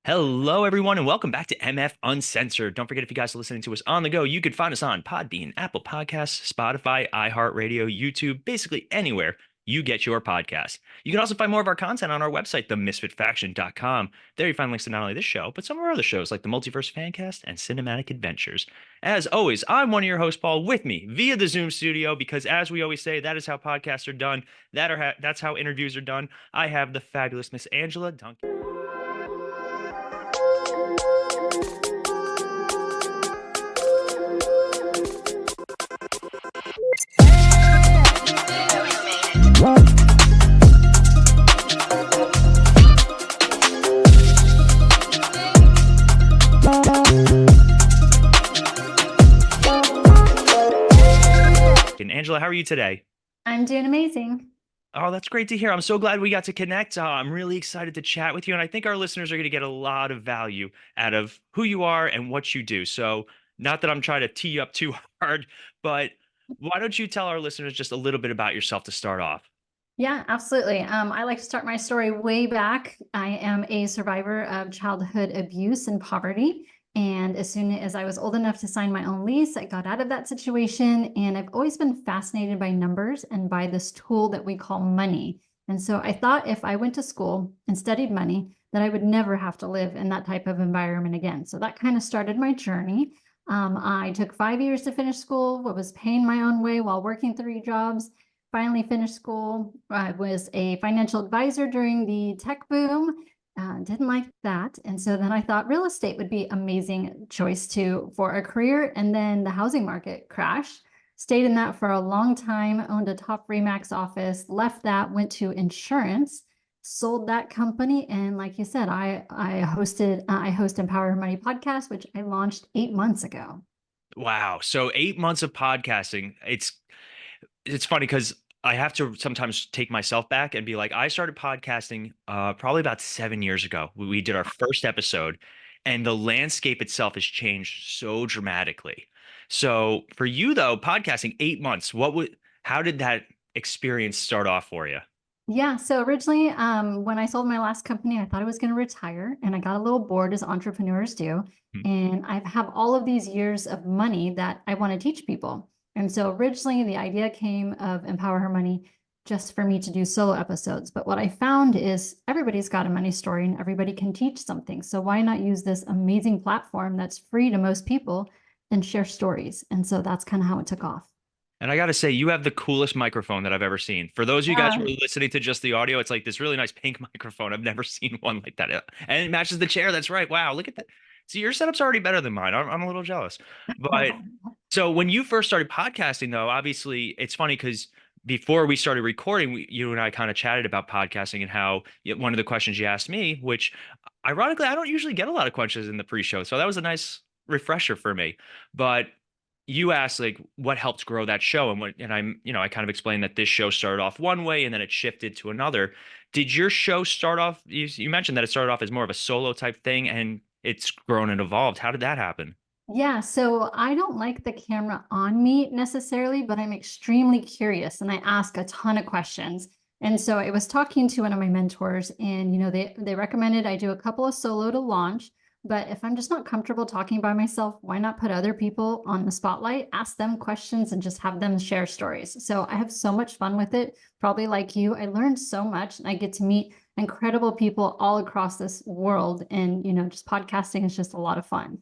Hello, everyone, and welcome back to MF Uncensored. Don't forget, if you guys are listening to us on the go, you could find us on Podbean, Apple Podcasts, Spotify, iHeartRadio, YouTube, basically anywhere you get your podcast. You can also find more of our content on our website, themisfitfaction.com. There you find links to not only this show, but some of our other shows like the Multiverse Fancast and Cinematic Adventures. As always, I'm one of your hosts, Paul, with me via the Zoom studio, because as we always say, that is how podcasts are done. That's how interviews are done. I have the fabulous Miss Angela Duncan. And Angela, how are you today? I'm doing amazing. Oh, that's great to hear. I'm so glad we got to connect. I'm really excited to chat with you. And I think our listeners are going to get a lot of value out of who you are and what you do. So, not that I'm trying to tee you up too hard, but why don't you tell our listeners just a little bit about yourself to start off? Yeah, absolutely. I like to start my story way back. I am a survivor of childhood abuse and poverty. And as soon as I was old enough to sign my own lease, I got out of that situation. And I've always been fascinated by numbers and by this tool that we call money. And so I thought if I went to school and studied money, that I would never have to live in that type of environment again. So that kind of started my journey. I took 5 years to finish school, was paying my own way while working 3 jobs. Finally finished school. I was a financial advisor during the tech boom. Didn't like that. And so then I thought real estate would be amazing choice for a career. And then the housing market crashed. Stayed in that for a long time, owned a top Remax office, left that, went to insurance, sold that company. And like you said, I host Empower Her Money podcast, which I launched 8 months ago. Wow. So 8 months of podcasting. It's funny because I have to sometimes take myself back and be like, I started podcasting probably about 7 years ago. We did our first episode, and the landscape itself has changed so dramatically. So for you though, podcasting 8 months, how did that experience start off for you? Yeah, so originally, when I sold my last company, I thought I was going to retire, and I got a little bored as entrepreneurs do. Hmm. And I have all of these years of money that I want to teach people. And so originally, the idea came of Empower Her Money just for me to do solo episodes. But what I found is everybody's got a money story and everybody can teach something. So why not use this amazing platform that's free to most people and share stories? And so that's kind of how it took off. And I got to say, you have the coolest microphone that I've ever seen. For those of you guys Yeah. who are listening to just the audio, it's like this really nice pink microphone. I've never seen one like that. And it matches the chair. That's right. Wow. Look at that. See, your setup's already better than mine. I'm a little jealous. But so when you first started podcasting, though, obviously it's funny because before we started recording, you and I kind of chatted about podcasting and how one of the questions you asked me, which ironically, I don't usually get a lot of questions in the pre-show. So that was a nice refresher for me. But you asked like what helped grow that show, and I kind of explained that this show started off one way and then it shifted to another. Did your show start off, you mentioned that it started off as more of a solo type thing and it's grown and evolved. How did that happen? Yeah, so I don't like the camera on me necessarily, but I'm extremely curious and I ask a ton of questions. And so I was talking to one of my mentors, and they recommended I do a couple of solo to launch, but if I'm just not comfortable talking by myself, why not put other people on the spotlight, ask them questions and just have them share stories. So I have so much fun with it. Probably like you, I learned so much and I get to meet incredible people all across this world, and just podcasting is just a lot of fun.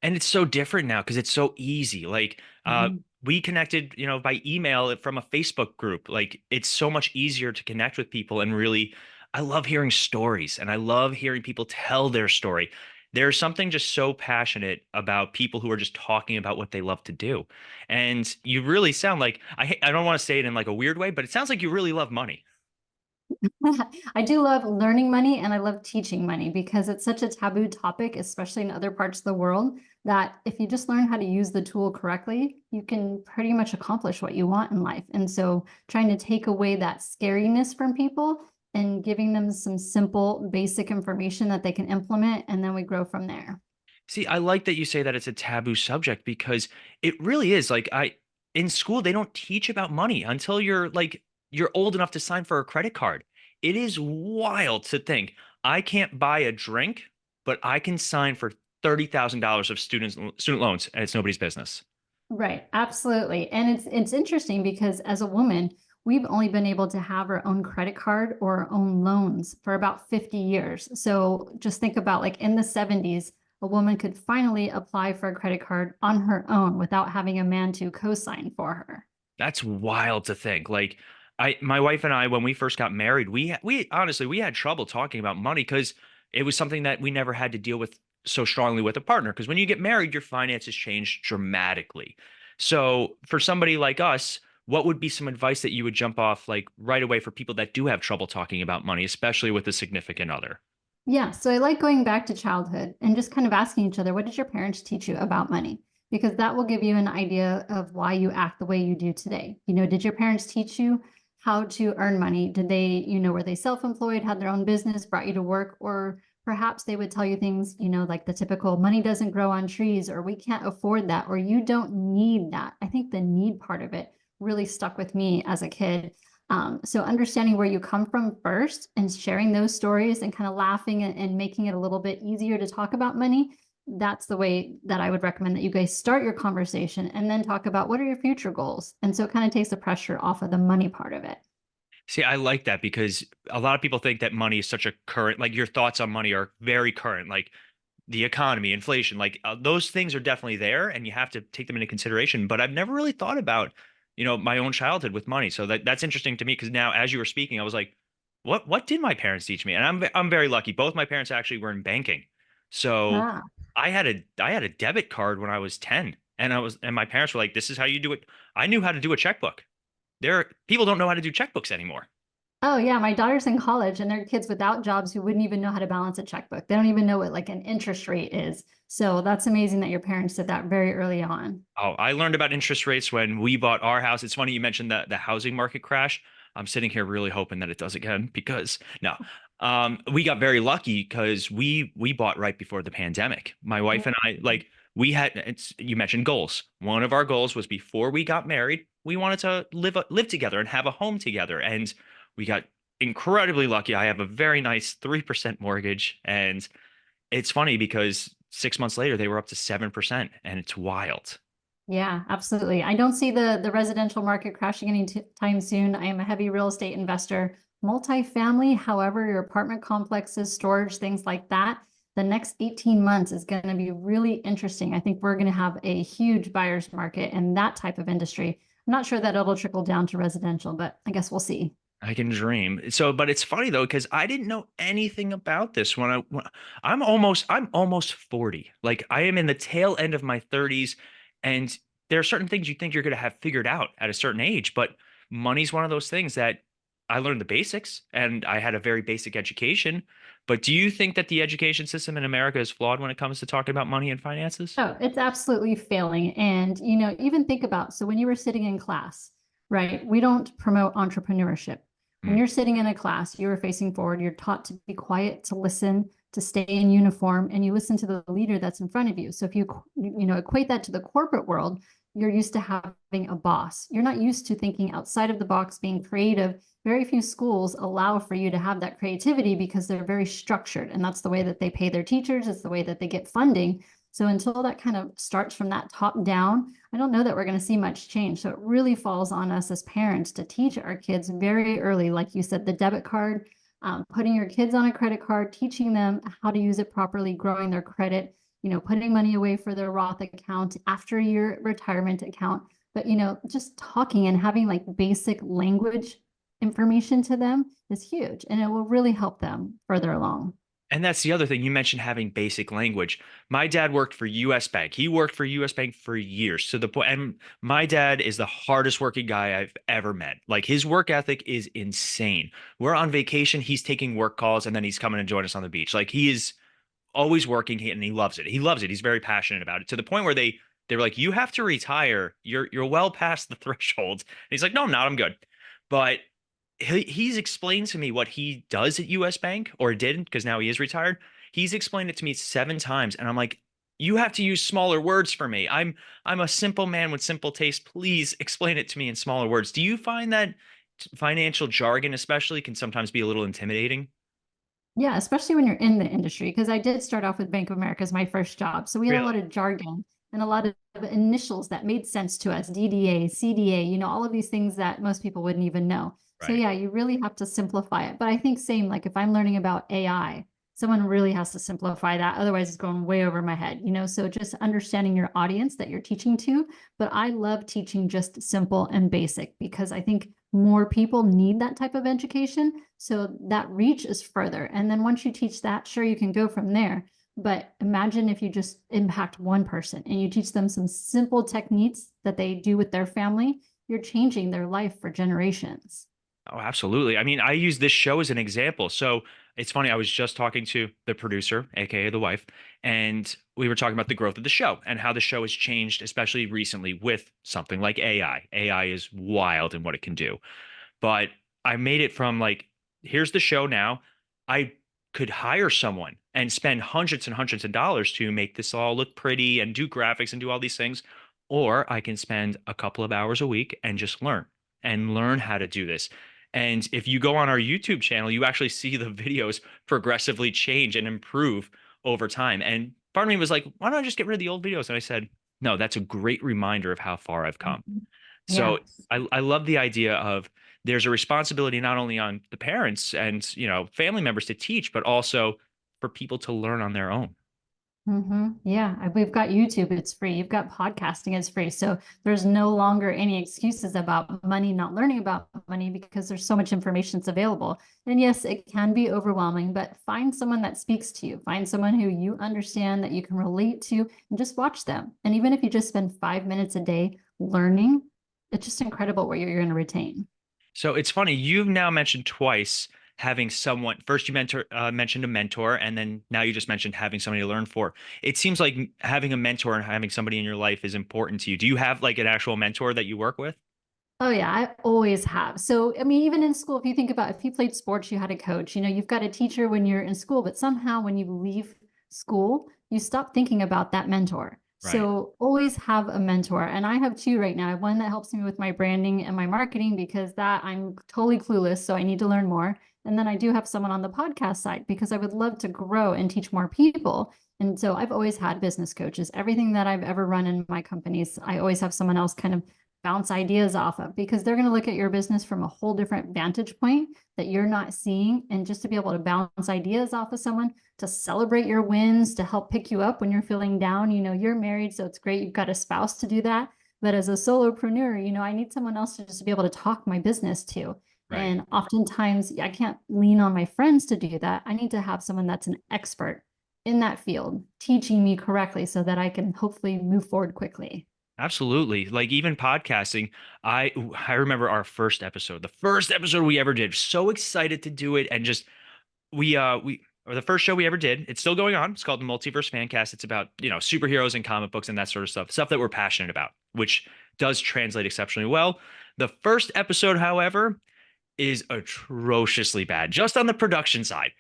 And it's so different now because it's so easy. Like, Mhm. we connected, by email from a Facebook group. Like, it's so much easier to connect with people. And really, I love hearing stories and I love hearing people tell their story. There's something just so passionate about people who are just talking about what they love to do. And you really sound like, I don't want to say it in like a weird way, but it sounds like you really love money. I do love learning money and I love teaching money because it's such a taboo topic, especially in other parts of the world, that if you just learn how to use the tool correctly, you can pretty much accomplish what you want in life. And so trying to take away that scariness from people and giving them some simple, basic information that they can implement, and then we grow from there. See, I like that you say that it's a taboo subject because it really is. Like, in school they don't teach about money until you're old enough to sign for a credit card. It is wild to think I can't buy a drink, but I can sign for $30,000 of student loans, and it's nobody's business. Right, absolutely. And it's interesting because as a woman, we've only been able to have our own credit card or our own loans for about 50 years. So just think about like in the 70s, a woman could finally apply for a credit card on her own without having a man to co-sign for her. That's wild to think. Like my wife and I, when we first got married, we honestly, we had trouble talking about money because it was something that we never had to deal with so strongly with a partner. Because when you get married, your finances change dramatically. So for somebody like us, what would be some advice that you would jump off like right away for people that do have trouble talking about money, especially with a significant other? Yeah, so I like going back to childhood and just kind of asking each other, what did your parents teach you about money? Because that will give you an idea of why you act the way you do today. Did your parents teach you how to earn money? Did they, were they self-employed, had their own business, brought you to work, or perhaps they would tell you things, like the typical money doesn't grow on trees, or we can't afford that, or you don't need that. I think the need part of it really stuck with me as a kid. So understanding where you come from first and sharing those stories and kind of laughing and making it a little bit easier to talk about money, that's the way that I would recommend that you guys start your conversation and then talk about what are your future goals. And so it kind of takes the pressure off of the money part of it. See, I like that because a lot of people think that money is such a current, like your thoughts on money are very current. Like the economy, inflation, like those things are definitely there and you have to take them into consideration. But I've never really thought about, my own childhood with money. So that's interesting to me because now as you were speaking, I was like, what did my parents teach me? And I'm very lucky. Both my parents actually were in banking. So Ah. I had a debit card when I was 10 and my parents were like, this is how you do it. I knew how to do a checkbook. People don't know how to do checkbooks anymore. Oh yeah, my daughter's in college and there are kids without jobs who wouldn't even know how to balance a checkbook. They don't even know what like an interest rate is. So that's amazing that your parents did that very early on. Oh, I learned about interest rates when we bought our house. It's funny you mentioned the housing market crash. I'm sitting here really hoping that it does again because no, we got very lucky because we bought right before the pandemic. My wife and I like we had you mentioned goals. One of our goals was before we got married, we wanted to live together and have a home together, and we got incredibly lucky. I have a very nice 3% mortgage, and it's funny because 6 months later they were up to 7%, and it's wild. Yeah, absolutely. I don't see the residential market crashing anytime soon. I am a heavy real estate investor, multifamily. However, your apartment complexes, storage, things like that. The next 18 months is going to be really interesting. I think we're going to have a huge buyer's market in that type of industry. I'm not sure that it'll trickle down to residential, but I guess we'll see. I can dream. So, but it's funny though, because I didn't know anything about this I'm almost 40. Like I am in the tail end of my 30s, and there are certain things you think you're gonna have figured out at a certain age, but money's one of those things that I learned the basics and I had a very basic education. But do you think that the education system in America is flawed when it comes to talking about money and finances? Oh, it's absolutely failing. And, even think about, so when you were sitting in class, right, we don't promote entrepreneurship. When Mm. you're sitting in a class, you are facing forward, you're taught to be quiet, to listen, to stay in uniform, and you listen to the leader that's in front of you. So if you, equate that to the corporate world, you're used to having a boss. You're not used to thinking outside of the box, being creative. Very few schools allow for you to have that creativity because they're very structured. And that's the way that they pay their teachers. It's the way that they get funding. So until that kind of starts from that top down, I don't know that we're going to see much change. So it really falls on us as parents to teach our kids very early, like you said, the debit card, putting your kids on a credit card, teaching them how to use it properly, growing their credit, putting money away for their Roth account after your retirement account. But, just talking and having like basic language information to them is huge and it will really help them further along. And that's the other thing. You mentioned having basic language. My dad worked for US Bank. He worked for US Bank for years to the point, and my dad is the hardest working guy I've ever met. Like his work ethic is insane. We're on vacation, he's taking work calls, and then he's coming to join us on the beach. Like he is always working and he loves it. He loves it. He's very passionate about it to the point where they were like, you have to retire. You're well past the threshold. And he's like, no, I'm not. I'm good. But he's explained to me what he does at US Bank or did because now he is retired. He's explained it to me 7 times, and I'm like, you have to use smaller words for me. I'm a simple man with simple taste. Please explain it to me in smaller words. Do you find that financial jargon, especially, can sometimes be a little intimidating? Yeah, especially when you're in the industry, because I did start off with Bank of America as my first job. So we had a Really? lot of jargon and a lot of initials that made sense to us, DDA, CDA, all of these things that most people wouldn't even know. So Right. yeah, you really have to simplify it. But I think same, like if I'm learning about AI, someone really has to simplify that. Otherwise, it's going way over my head. So just understanding your audience that you're teaching to. But I love teaching just simple and basic because I think more people need that type of education. So that reach is further. And then once you teach that, sure, you can go from there. But imagine if you just impact one person and you teach them some simple techniques that they do with their family, you're changing their life for generations. Oh, absolutely. I mean, I use this show as an example. So it's funny. I was just talking to the producer, aka the wife, and we were talking about the growth of the show and how the show has changed, especially recently with something like AI. AI is wild in what it can do. But I made it from like, here's the show now. I could hire someone and spend hundreds and hundreds of dollars to make this all look pretty and do graphics and do all these things. Or I can spend a couple of hours a week and just learn how to do this. And if you go on our YouTube channel, you actually see the videos progressively change and improve over time. And part of me was like, why don't I just get rid of the old videos? And I said, no, that's a great reminder of how far I've come. Mhm. So Yeah. I love the idea of there's a responsibility not only on the parents and family members to teach, but also for people to learn on their own. Yeah, we've got YouTube, it's free. You've got podcasting, it's free. So there's no longer any excuses about money, not learning about money because there's so much information that's available. And yes, it can be overwhelming, but find someone that speaks to you. Find someone who you understand that you can relate to and just watch them. And even if you just spend 5 minutes a day learning, it's just incredible what you're going to retain. So it's funny, you've now mentioned twice having someone, first you mentioned a mentor, and then now you just mentioned having somebody to learn for. It seems like having a mentor and having somebody in your life is important to you. Do you have like an actual mentor that you work with? Oh yeah, I always have. So, I mean, even in school, if you think about if you played sports, you had a coach, you've got a teacher when you're in school, but somehow when you leave school, you stop thinking about that mentor. Right. So always have a mentor. And I have two right now. I have one that helps me with my branding and my marketing because that I'm totally clueless. So I need to learn more. And then I do have someone on the podcast side because I would love to grow and teach more people. And so I've always had business coaches. Everything that I've ever run in my companies, I always have someone else kind of bounce ideas off of because they're going to look at your business from a whole different vantage point that you're not seeing. And just to be able to bounce ideas off of someone to celebrate your wins, to help pick you up when you're feeling down. You're married, so it's great. You've got a spouse to do that. But as a solopreneur, I need someone else to just be able to talk my business to. Right. And oftentimes I can't lean on my friends to do that. I need to have someone that's an expert in that field teaching me correctly so that I can hopefully move forward quickly. Absolutely. Like even podcasting, I remember our first episode, the first episode we ever did. So excited to do it and just we or the first show we ever did. It's still going on. It's called the Multiverse Fancast. It's about, superheroes and comic books and that sort of stuff that we're passionate about, which does translate exceptionally well. The first episode, however, is atrociously bad, just on the production side.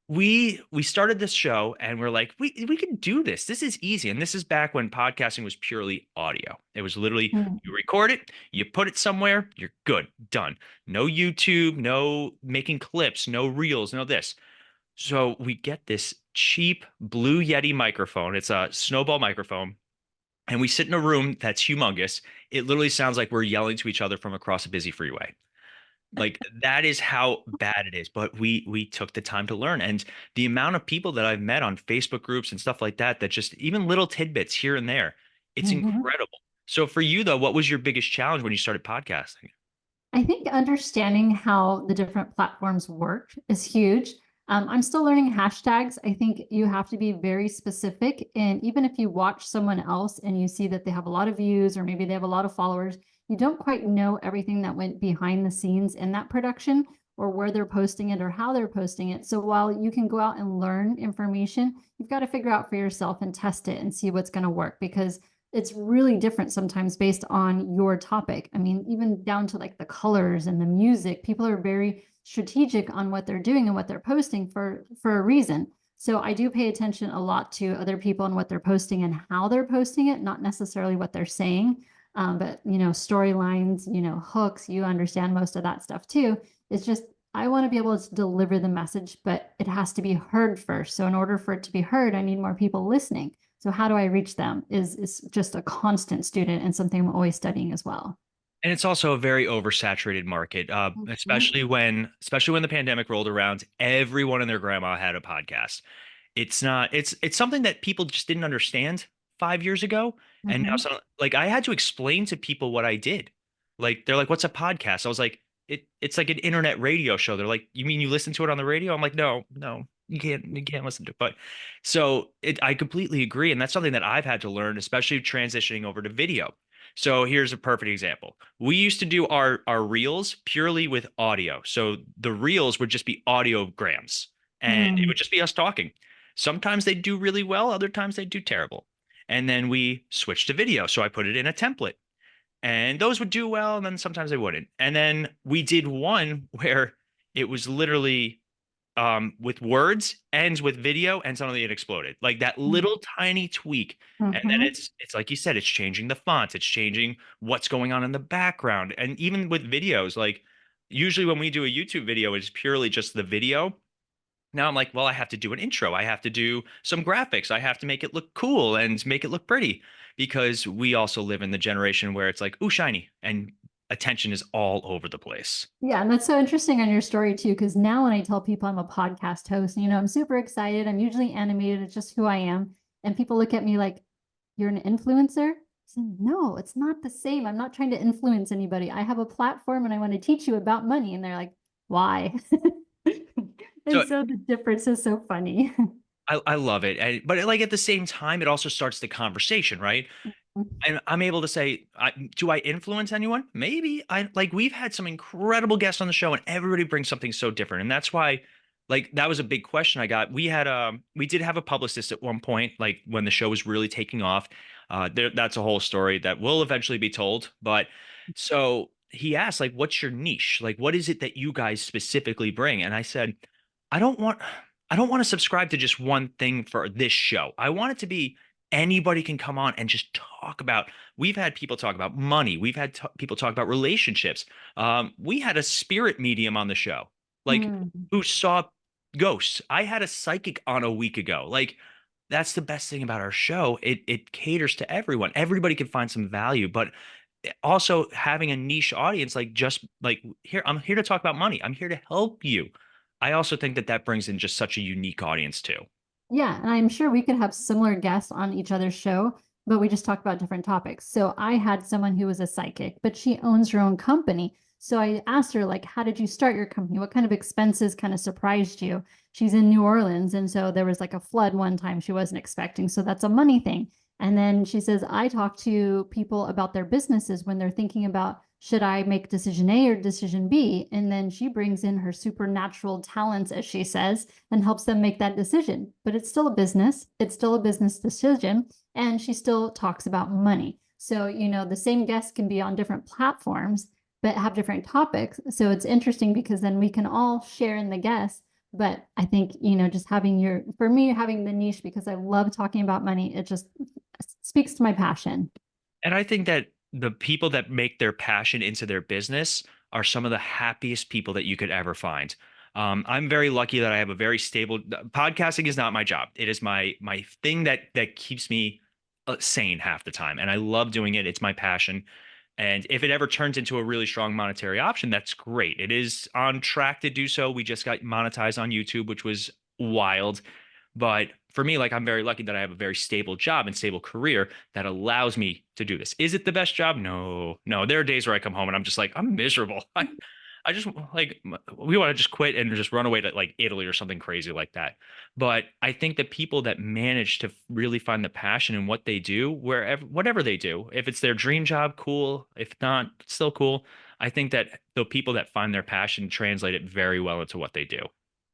We started this show and we're like, we can do this. This is easy. And this is back when podcasting was purely audio. It was literally Mm. you record it, you put it somewhere, you're good, done. No YouTube, no making clips, no reels, no this. So we get this cheap Blue Yeti microphone. It's a snowball microphone. And we sit in a room that's humongous. It literally sounds like we're yelling to each other from across a busy freeway. Like that is how bad it is. But we took the time to learn. And the amount of people that I've met on Facebook groups and stuff like that, that just even little tidbits here and there, it's Mhm. incredible. So for you though, what was your biggest challenge when you started podcasting? I think understanding how the different platforms work is huge. I'm still learning hashtags. I think you have to be very specific. And even if you watch someone else and you see that they have a lot of views or maybe they have a lot of followers, you don't quite know everything that went behind the scenes in that production or where they're posting it or how they're posting it. So while you can go out and learn information, you've got to figure out for yourself and test it and see what's going to work because it's really different sometimes based on your topic. I mean, even down to like the colors and the music, people are very strategic on what they're doing and what they're posting for a reason. So I do pay attention a lot to other people and what they're posting and how they're posting it, not necessarily what they're saying. But storylines, hooks, you understand most of that stuff too. It's just I want to be able to deliver the message, but it has to be heard first. So in order for it to be heard, I need more people listening. So how do I reach them is just a constant student and something I'm always studying as well. And it's also a very oversaturated market, Mhm. especially when the pandemic rolled around. Everyone and their grandma had a podcast. It's not. It's something that people just didn't understand 5 years ago, and now, Mhm. like, I had to explain to people what I did. Like, they're like, "What's a podcast?" I was like, It's like an internet radio show." They're like, "You mean you listen to it on the radio?" I'm like, "No, no, you can't listen to it." But I completely agree, and that's something that I've had to learn, especially transitioning over to video. So here's a perfect example. We used to do our reels purely with audio. So the reels would just be audiograms, and it Mm. would just be us talking. Sometimes they do really well, other times they do terrible. And then we switched to video. So I put it in a template, and those would do well, and then sometimes they wouldn't. And then we did one where it was literally with words, ends with video, and suddenly it exploded. Like that little tiny tweak. And then Mhm. it's like you said, it's changing the fonts, it's changing what's going on in the background. And even with videos, like usually when we do a YouTube video, it's purely just the video. Now I'm like, well, I have to do an intro. I have to do some graphics. I have to make it look cool and make it look pretty because we also live in the generation where it's like, ooh, shiny, and attention is all over the place. Yeah, and that's so interesting on your story too, because now when I tell people I'm a podcast host, I'm super excited. I'm usually animated. It's just who I am. And people look at me like, you're an influencer? I said, no, it's not the same. I'm not trying to influence anybody. I have a platform and I want to teach you about money. And they're like, why? So And so the difference is so funny. I love it. But like at the same time, it also starts the conversation, right? And I'm able to say, do I influence anyone? Maybe. I like we've had some incredible guests on the show, and everybody brings something so different. And that's why, like, that was a big question I got. We did have a publicist at one point, like when the show was really taking off. That's a whole story that will eventually be told. But so he asked, like, what's your niche? Like, what is it that you guys specifically bring? And I said, I don't want I don't want to subscribe to just one thing for this show. I want it to be anybody can come on and just talk about. We've had people talk about money. We've had people talk about relationships. We had a spirit medium on the show, like Mm. who saw ghosts. I had a psychic on a week ago. Like that's the best thing about our show. It caters to everyone. Everybody can find some value, but also having a niche audience, like just like here, I'm here to talk about money. I'm here to help you. I also think that that brings in just such a unique audience too. Yeah, and I'm sure we could have similar guests on each other's show, but we just talk about different topics. So I had someone who was a psychic, but she owns her own company. So I asked her, like, how did you start your company? What kind of expenses kind of surprised you? She's in New Orleans. And so there was like a flood one time she wasn't expecting. So that's a money thing. And then she says, I talk to people about their businesses when they're thinking about should I make decision A or decision B? And then she brings in her supernatural talents, as she says, and helps them make that decision. But it's still a business, it's still a business decision. And she still talks about money. So, the same guest can be on different platforms, but have different topics. So it's interesting because then we can all share in the guests. But I think, just for me, having the niche because I love talking about money, it just speaks to my passion. And I think that the people that make their passion into their business are some of the happiest people that you could ever find. I'm very lucky that I have a very stable podcasting is not my job. It is my thing that keeps me sane half the time, and I love doing it. It's my passion. And if it ever turns into a really strong monetary option, that's great. It is on track to do so. We just got monetized on YouTube, which was wild. But for me, like I'm very lucky that I have a very stable job and stable career that allows me to do this. Is it the best job? No, no. There are days where I come home and I'm just like, I'm miserable. I just like we want to just quit and just run away to like Italy or something crazy like that. But I think that people that manage to really find the passion in what they do, wherever, whatever they do, if it's their dream job, cool. If not, still cool. I think that the people that find their passion translate it very well into what they do.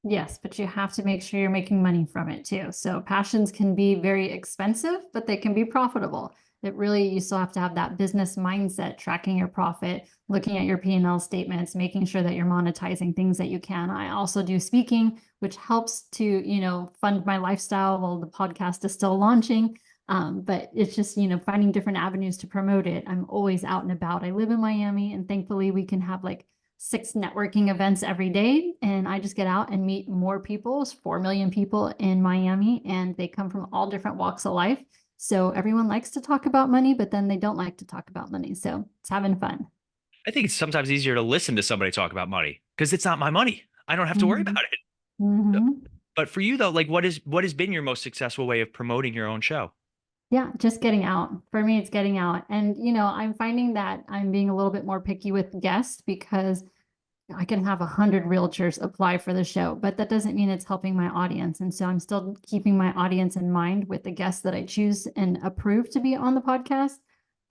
Yes, but you have to make sure you're making money from it too. So passions can be very expensive, but they can be profitable. It really, you still have to have that business mindset, tracking your profit, looking at your P&L statements, making sure that you're monetizing things that you can. I also do speaking, which helps to, fund my lifestyle while the podcast is still launching. But it's just, finding different avenues to promote it. I'm always out and about. I live in Miami and thankfully we can have like 6 networking events every day. And I just get out and meet more people, 4 million people in Miami, and they come from all different walks of life. So everyone likes to talk about money, but then they don't like to talk about money. So it's having fun. I think it's sometimes easier to listen to somebody talk about money because it's not my money. I don't have to worry Mhm. about it. Mhm. But for you though, like what has been your most successful way of promoting your own show? Yeah, just getting out. For me, it's getting out. And, I'm finding that I'm being a little bit more picky with guests because I can have 100 realtors apply for the show, but that doesn't mean it's helping my audience. And so I'm still keeping my audience in mind with the guests that I choose and approve to be on the podcast.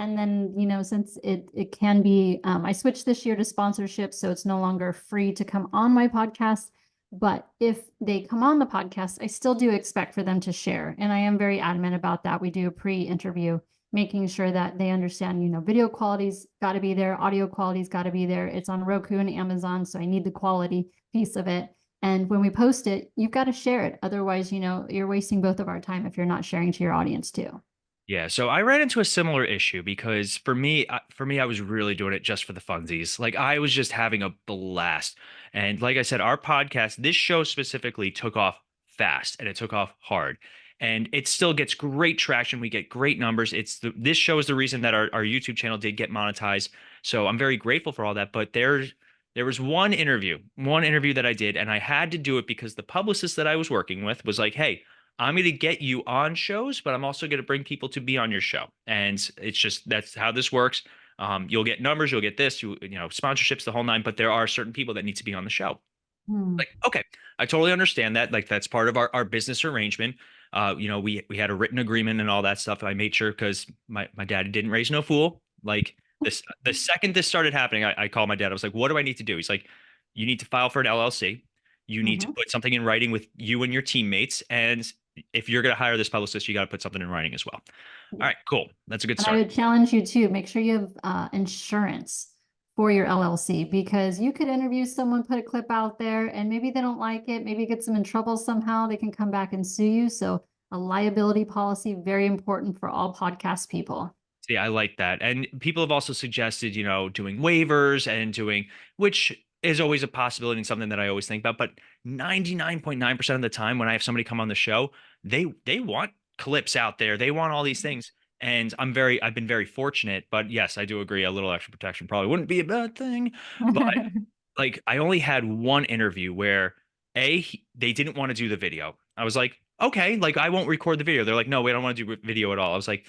And then, since it can be, I switched this year to sponsorship, so it's no longer free to come on my podcast. But if they come on the podcast, I still do expect for them to share. And I am very adamant about that. We do a pre-interview, making sure that they understand, video quality's got to be there, audio quality's got to be there. It's on Roku and Amazon, so I need the quality piece of it. And when we post it, you've got to share it. Otherwise, you're wasting both of our time if you're not sharing to your audience too. Yeah, so I ran into a similar issue because for me, I was really doing it just for the funsies. Like I was just having a blast. And like I said, our podcast, this show specifically took off fast and it took off hard. And it still gets great traction. We get great numbers. This show is the reason that our YouTube channel did get monetized. So I'm very grateful for all that. But there was one interview that I did, and I had to do it because the publicist that I was working with was like, hey, I'm going to get you on shows, but I'm also going to bring people to be on your show. And it's just that's how this works. You'll get numbers, you'll get this, sponsorships, the whole nine, but there are certain people that need to be on the show. Hmm. Like, okay, I totally understand that. Like, that's part of our business arrangement. We had a written agreement and all that stuff. I made sure because my dad didn't raise no fool. Like this, the second this started happening, I called my dad. I was like, "What do I need to do?" He's like, "You need to file for an LLC. You need to Mhm. put something in writing with you and your teammates, and if you're going to hire this publicist, you got to put something in writing as well." All Yeah. right, cool. That's a good And I start. would challenge you to make sure you have insurance for your LLC because you could interview someone, put a clip out there, and maybe they don't like it, maybe it gets them in trouble somehow. They can come back and sue you. So a liability policy, very important for all podcast people. See, I like that. And people have also suggested, doing waivers and which is always a possibility and something that I always think about. But 99.9% of the time when I have somebody come on the show, they want clips out there. They want all these things. And I've been very fortunate, but yes, I do agree a little extra protection probably wouldn't be a bad thing. But like I only had one interview where they didn't want to do the video. I was like, okay, like I won't record the video. They're like, no, we don't want to do video at all. I was like,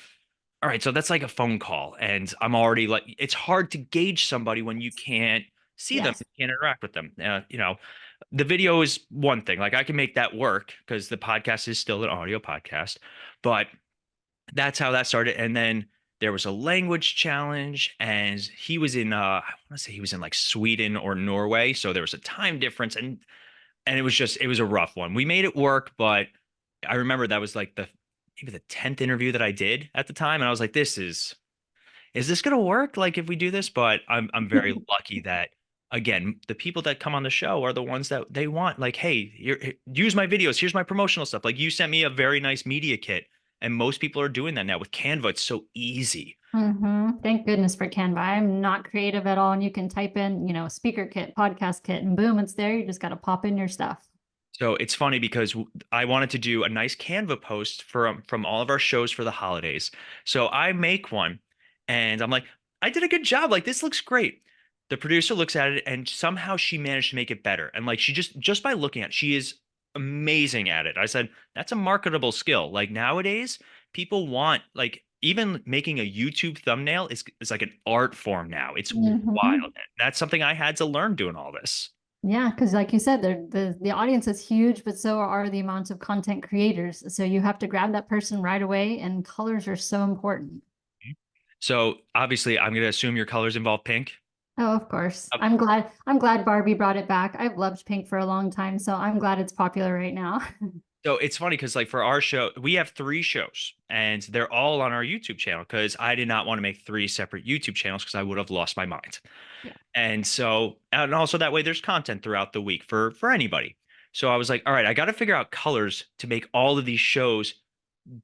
all right, so that's like a phone call, and I'm already like, it's hard to gauge somebody when you can't see them, Yes. you can't interact with them. The video is one thing. Like I can make that work because the podcast is still an audio podcast, but that's how that started. And then there was a language challenge, and he was in I want to say he was in like Sweden or Norway, so there was a time difference, and it was a rough one. We made it work, but I remember that was like the maybe the 10th interview that I did at the time, and I was like, is this gonna work? Like if we do this? But I'm very lucky that again, the people that come on the show are the ones that they want. Like, hey, use my videos. Here's my promotional stuff. Like you sent me a very nice media kit, and most people are doing that now with Canva. It's so easy. Thank goodness for Canva. I'm not creative at all. And you can type in, speaker kit, podcast kit, and boom, it's there. You just got to pop in your stuff. So it's funny because I wanted to do a nice Canva post from all of our shows for the holidays. So I make one and I'm like, I did a good job. Like this looks great. The producer looks at it and somehow she managed to make it better. And like she just by looking at it, she is amazing at it. I said, that's a marketable skill. Like nowadays, people want like even making a YouTube thumbnail is like an art form now. It's Mhm. wild. That's something I had to learn doing all this. Yeah, because like you said, the audience is huge, but so are the amounts of content creators. So you have to grab that person right away, and colors are so important. So obviously, I'm going to assume your colors involve pink. Oh, of course. Uh, I'm glad Barbie brought it back. I've loved pink for a long time, so I'm glad it's popular right now. So it's funny because like for our show, we have three shows and they're all on our YouTube channel because I did not want to make three separate YouTube channels because I would have lost my mind. Yeah. And also that way there's content throughout the week for anybody. So I was like, all right, I got to figure out colors to make all of these shows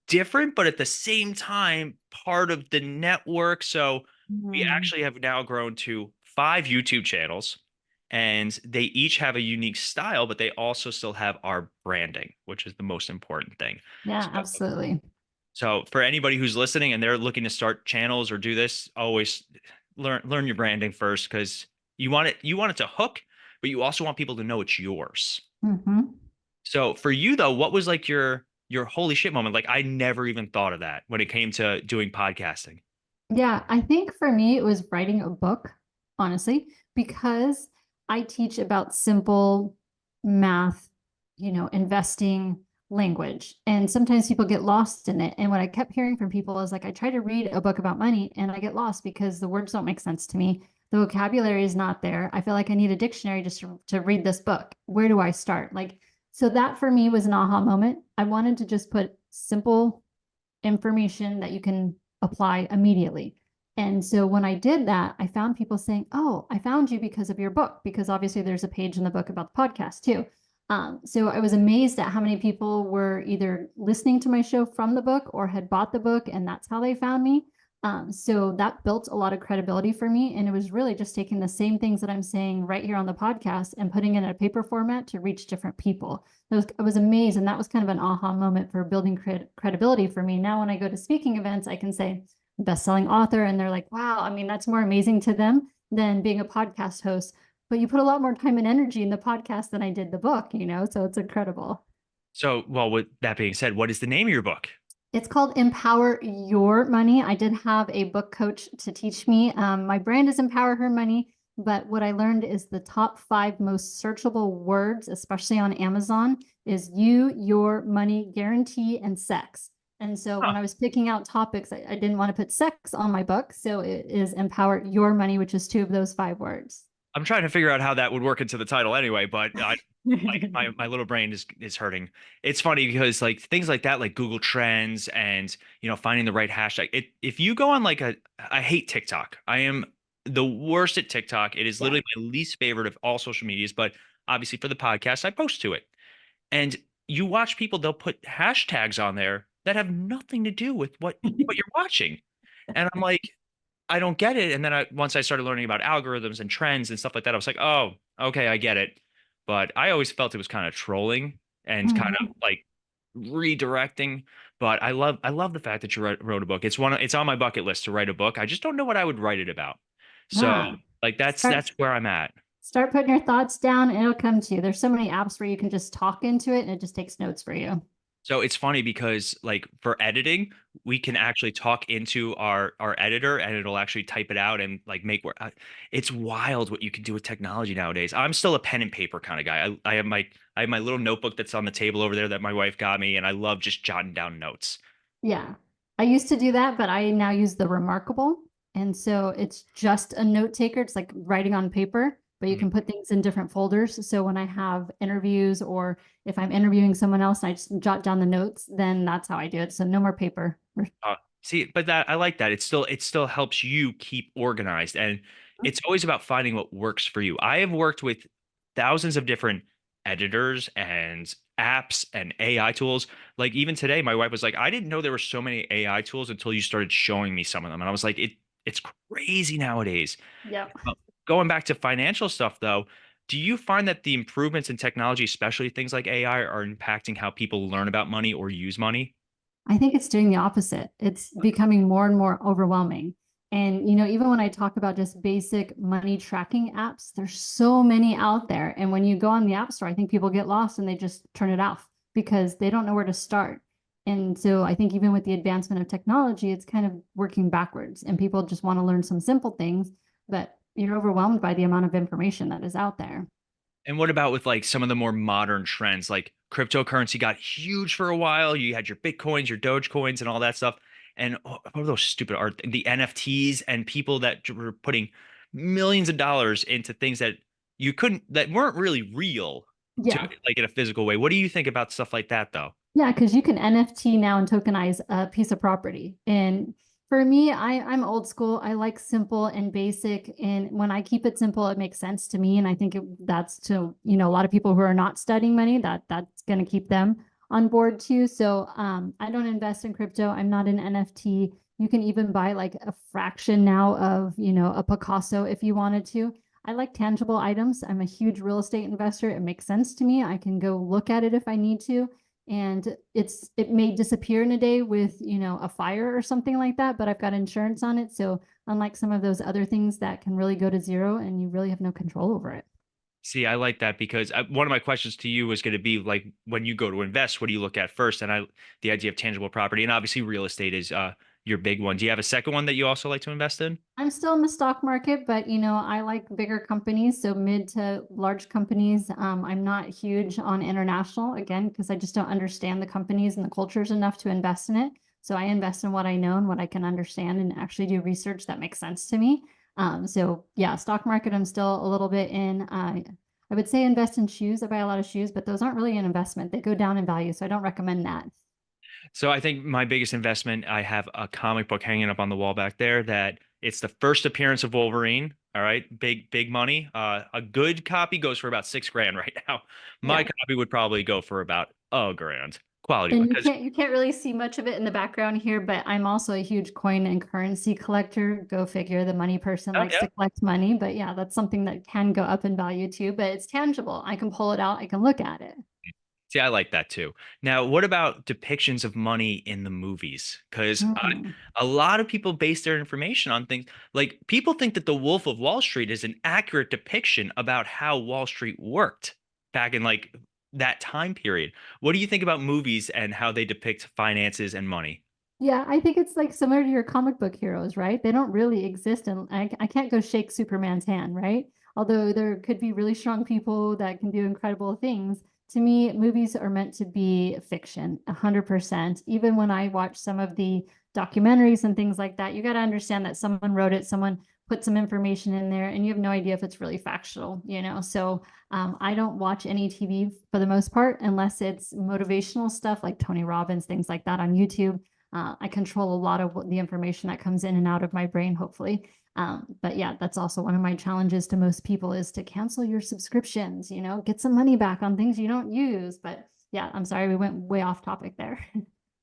different, but at the same time, part of the network. So we Mhm. actually have now grown to five YouTube channels. and they each have a unique style, but they also still have our branding, which is the most important thing. Yeah, So, absolutely. so for anybody who's listening and they're looking to start channels or do this, always learn your branding first, because you want it to hook, but you also want people to know it's yours. Hmm. So for you though, what was like your holy shit moment? Like I never even thought of that when it came to doing podcasting. Yeah, I think for me, it was writing a book, honestly, because I teach about simple math, investing language. And sometimes people get lost in it. And what I kept hearing from people is like, I try to read a book about money and I get lost because the words don't make sense to me. The vocabulary is not there. I feel like I need a dictionary just to read this book. Where do I start? Like, so that for me was an aha moment. I wanted to just put simple information that you can apply immediately. And so when I did that, I found people saying, "Oh, I found you because of your book," because obviously there's a page in the book about the podcast too. So I was amazed at how many people were either listening to my show from the book or had bought the book, and that's how they found me. So that built a lot of credibility for me. And it was really just taking the same things that I'm saying right here on the podcast and putting it in a paper format to reach different people. I was amazed. And that was kind of an aha moment for building credibility for me. Now, when I go to speaking events, I can say best-selling author, and they're like, wow, I mean, that's more amazing to them than being a podcast host. But you put a lot more time and energy in the podcast than I did the book, so it's incredible. So, well, with that being said, what is the name of your book? It's called Empower Your Money. I did have a book coach to teach me. My brand is Empower Her Money, but what I learned is the top 5 most searchable words, especially on Amazon, is you, your, money, guarantee, and sex. And so Huh. when I was picking out topics, I didn't want to put sex on my book. So it is Empower Your Money, which is 2 of those 5 words. I'm trying to figure out how that would work into the title anyway, but like my little brain is hurting. It's funny because like things like that, like Google Trends and finding the right hashtag. If you go on like I hate TikTok. I am the worst at TikTok. It is Yeah. literally my least favorite of all social medias, but obviously for the podcast, I post to it. And you watch people, they'll put hashtags on there that have nothing to do with what you're watching. And I'm like, I don't get it. And then once I started learning about algorithms and trends and stuff like that, I was like, oh, okay, I get it. But I always felt it was kind of trolling and kind of Mhm. like redirecting. But I love the fact that you wrote a book. It's on my bucket list to write a book. I just don't know what I would write it about. So Yeah. like that's Start that's where I'm at. start putting your thoughts down and it'll come to you. There's so many apps where you can just talk into it and it just takes notes for you. So it's funny because like for editing, we can actually talk into our editor and it'll actually type it out and like make work. It's wild what you can do with technology nowadays. I'm still a pen and paper kind of guy. I have my little notebook that's on the table over there that my wife got me, and I love just jotting down notes. Yeah. I used to do that, but I now use the Remarkable. And so it's just a note taker. It's like writing on paper, but you Mhm. can put things in different folders. So when I have interviews or if I'm interviewing someone else and I just jot down the notes, then that's how I do it. So no more paper. See, but that I like that. It still helps you keep organized, and it's always about finding what works for you. I have worked with thousands of different editors and apps and AI tools. Like even today, my wife was like, "I didn't know there were so many AI tools until you started showing me some of them." And I was like, it's crazy nowadays." Yep. Uh, Going back to financial stuff though, do you find that the improvements in technology, especially things like AI, are impacting how people learn about money or use money? I think it's doing the opposite. It's becoming more and more overwhelming. And, even when I talk about just basic money tracking apps, there's so many out there. And when you go on the App Store, I think people get lost and they just turn it off because they don't know where to start. And so I think even with the advancement of technology, it's kind of working backwards and people just want to learn some simple things, but you're overwhelmed by the amount of information that is out there. And what about with like some of the more modern trends? Like cryptocurrency got huge for a while. You had your Bitcoins, your Dogecoins, and all that stuff. And what are those stupid art, the NFTs and people that were putting millions of dollars into things that weren't really real to Yeah. like in a physical way. What do you think about stuff like that though? Yeah, because you can NFT now and tokenize a piece of property. And for me, I'm old school. I like simple and basic. And when I keep it simple, it makes sense to me. And I think that's to, a lot of people who are not studying money, that's going to keep them on board too. So I don't invest in crypto. I'm not in NFT. You can even buy like a fraction now of, a Picasso if you wanted to. I like tangible items. I'm a huge real estate investor. It makes sense to me. I can go look at it if I need to. And it may disappear in a day with, a fire or something like that, but I've got insurance on it. So unlike some of those other things that can really go to zero and you really have no control over it. See, I like that because one of my questions to you was going to be like, when you go to invest, what do you look at first? And the idea of tangible property, and obviously real estate is your big one. Do you have a second one that you also like to invest in? I'm still in the stock market, but I like bigger companies, so mid to large companies. I'm not huge on international again because I just don't understand the companies and the cultures enough to invest in it. So I invest in what I know and what I can understand and actually do research that makes sense to me. So yeah, stock market, I'm still a little bit in. I would say invest in shoes. I buy a lot of shoes, but those aren't really an investment. They go down in value, so I don't recommend that. So I think my biggest investment, I have a comic book hanging up on the wall back there that it's the first appearance of Wolverine. All right, big money. A good copy goes for about 6 grand right now. My Yeah. copy would probably go for about a grand. Quality And because you can't really see much of it in the background here, but I'm also a huge coin and currency collector. Go figure, the money person oh likes yeah. to collect money, but yeah, that's something that can go up in value too, but it's tangible. I can pull it out, I can look at it. See, I like that too. Now, what about depictions of money in the movies? Because Hmm. a lot of people base their information on things like people think that The Wolf of Wall Street is an accurate depiction about how Wall Street worked back in like that time period. What do you think about movies and how they depict finances and money? Yeah, I think it's like similar to your comic book heroes, right? They don't really exist, and I can't go shake Superman's hand, right? Although there could be really strong people that can do incredible things. To me, movies are meant to be fiction, 100%. Even when I watch some of the documentaries and things like that, you got to understand that someone wrote it, someone put some information in there, and you have no idea if it's really factual. So I don't watch any TV for the most part unless it's motivational stuff like Tony Robbins, things like that on YouTube. I control a lot of the information that comes in and out of my brain, hopefully. But yeah, that's also one of my challenges to most people is to cancel your subscriptions, get some money back on things you don't use. But yeah, I'm sorry, we went way off topic there.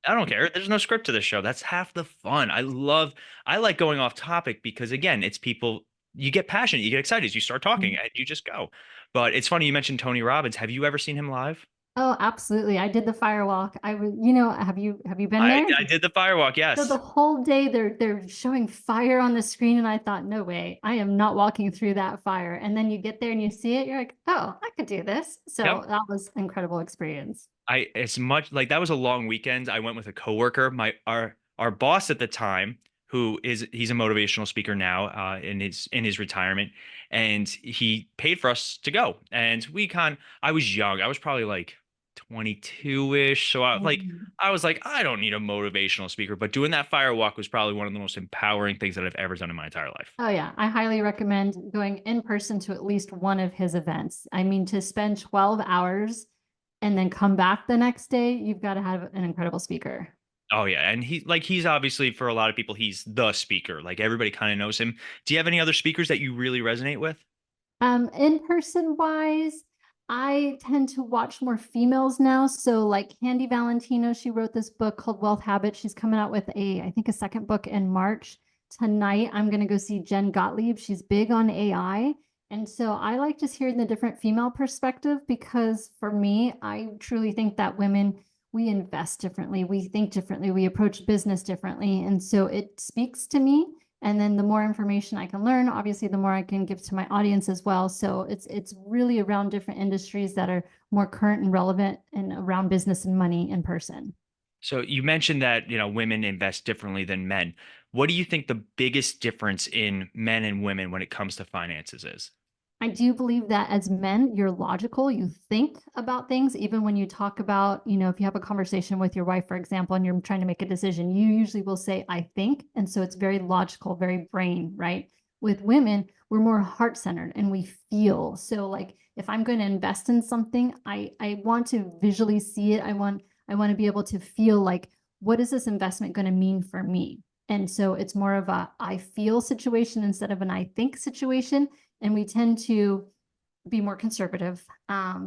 I don't care. There's no script to this show. That's half the fun. I like going off topic because again, it's people, you get passionate, you get excited, you start talking and you just go. But it's funny you mentioned Tony Robbins. Have you ever seen him live? Oh, absolutely. I did the firewalk. I was, have you been I there? I did the firewalk, So the yes. whole day they're showing fire on the screen, and I thought, no way, I am not walking through that fire. And then you get there and you see it, you're like, oh, I could do this. Yep. So that was an incredible experience. I as much like that was a long weekend. I went with a coworker. Our boss at the time, he's a motivational speaker now, in his retirement, and he paid for us to go. And I was young. I was probably like 22-ish. So Mhm. I was like, I don't need a motivational speaker, but doing that fire walk was probably one of the most empowering things that I've ever done in my entire life. Oh yeah, I highly recommend going in person to at least one of his events. I mean, to spend 12 hours and then come back the next day, you've got to have an incredible speaker. Oh yeah, and he's obviously for a lot of people he's the speaker. Like everybody kind of knows him. Do you have any other speakers that you really resonate with? In person wise, I tend to watch more females now. So like Candy Valentino, she wrote this book called Wealth Habits. She's coming out with I think a second book in March. Tonight, I'm going to go see Jen Gottlieb. She's big on AI. And so I like just hearing the different female perspective because for me, I truly think that women, we invest differently, we think differently, we approach business differently. And so it speaks to me, and then the more information I can learn, obviously the more I can give to my audience as well. So it's really around different industries that are more current and relevant and around business and money in person. So you mentioned that, women invest differently than men. What do you think the biggest difference in men and women when it comes to finances is? I do believe that as men, you're logical, you think about things, even when you talk about, if you have a conversation with your wife, for example, and you're trying to make a decision, you usually will say, I think. And so it's very logical, very brain, right? With women, we're more heart centered and we feel. So like if I'm going to invest in something, I want to visually see it. I want to be able to feel like, what is this investment going to mean for me? And so it's more of a I feel situation instead of an I think situation, and we tend to be more conservative,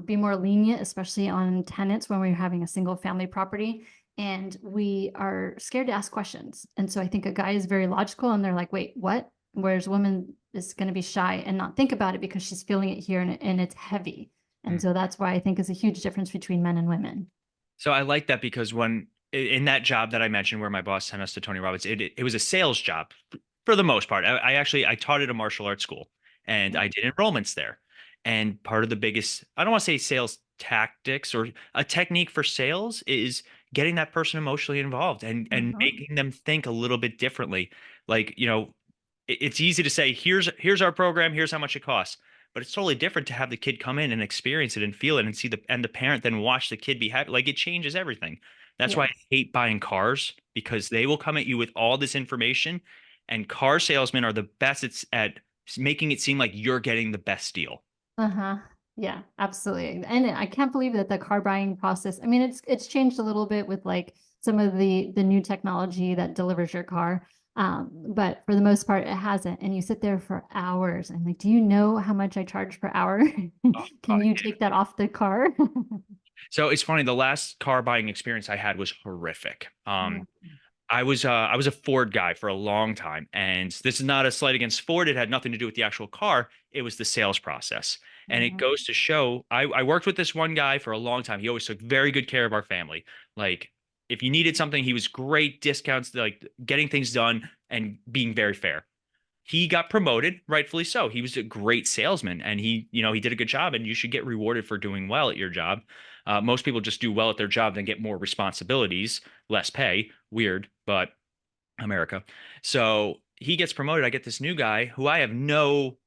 be more lenient, especially on tenants when we're having a single family property. And we are scared to ask questions. And so I think a guy is very logical and they're like, wait, what? whereas women is going to be shy and not think about it because she's feeling it here and it's heavy. And so that's why I think is a huge difference between men and women. So I like that because when in that job that I mentioned where my boss sent us to Tony Robbins, it was a sales job for the most part. I actually I taught at a martial arts school and I did enrollments there. And part of the biggest, I don't want to say sales tactics or a technique for sales is getting that person emotionally involved and Mhm. making them think a little bit differently. Like, it's easy to say, here's our program, here's how much it costs. But it's totally different to have the kid come in and experience it and feel it and see the parent then watch the kid be happy. Like it changes everything. That's why I Yes. hate buying cars because they will come at you with all this information, and car salesmen are the best at making it seem like you're getting the best deal. Uh-huh. Yeah, absolutely. And I can't believe that the car buying process, I mean, it's changed a little bit with like some of the new technology that delivers your car. But for the most part, it hasn't. And you sit there for hours and like, do you know how much I charge per hour? Oh, Can you take that off the car? so it's funny. The last car buying experience I had was horrific. Yeah. I was a Ford guy for a long time, and this is not a slight against Ford. It had nothing to do with the actual car. It was the sales process, and it Mhm. goes to show. I worked with this one guy for a long time. He always took very good care of our family. Like if you needed something, he was great discounts, like getting things done and being very fair. He got promoted, rightfully so. He was a great salesman and he did a good job and you should get rewarded for doing well at your job. Most people just do well at their job, then get more responsibilities, less pay. Weird, but America. So he gets promoted. I get this new guy who I have no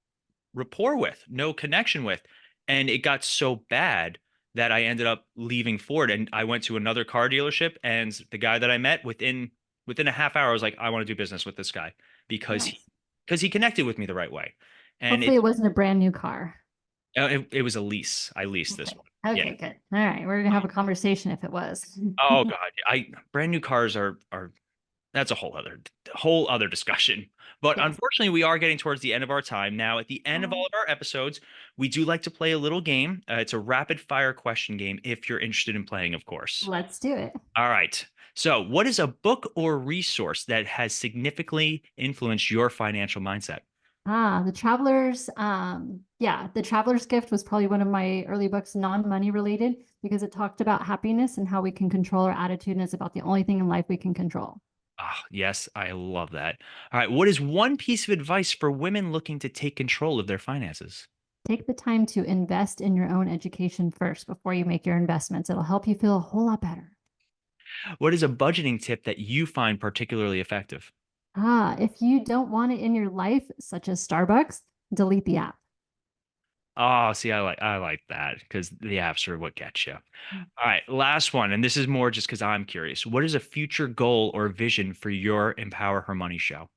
rapport with, no connection with. And it got so bad that I ended up leaving Ford and I went to another car dealership. And the guy that I met within a half hour, I was like, I want to do business with this guy because he Nice. because he connected with me the right way. And Hopefully it wasn't a brand new car. it was a lease. I leased this Okay. one. Yeah. Okay, good. All right. We're gonna have a conversation if it was. Oh God. I brand new cars are that's a whole other discussion. But Yes. unfortunately, we are getting towards the end of our time. Now, at the end of all of our episodes, we do like to play a little game. It's a rapid fire question game if you're interested in playing, of course. Let's do it. All right. So, what is a book or resource that has significantly influenced your financial mindset? The Traveler's, yeah, The Traveler's Gift was probably one of my early books, non-money related, because it talked about happiness and how we can control our attitude, and it's about the only thing in life we can control. Ah, yes, I love that. All right. What is one piece of advice for women looking to take control of their finances? Take the time to invest in your own education first before you make your investments. It'll help you feel a whole lot better. What is a budgeting tip that you find particularly effective? If you don't want it in your life, such as Starbucks, delete the app. Oh, see, I like that because the apps are what gets you. All right, last one, and this is more just because I'm curious. What is a future goal or vision for your Empower Her Money show?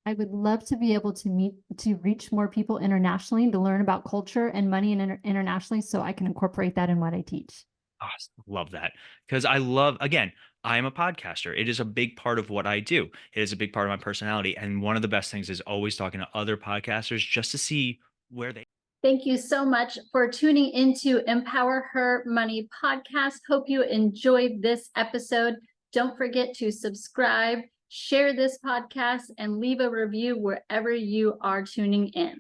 I would love to be able to reach more people internationally, to learn about culture and money and internationally, so I can incorporate that in what I teach. Oh, love that because I love again. I am a podcaster. It is a big part of what I do. It is a big part of my personality, and one of the best things is always talking to other podcasters just to see where they. Thank you so much for tuning into Empower Her Money podcast. Hope you enjoyed this episode. Don't forget to subscribe, share this podcast, and leave a review wherever you are tuning in.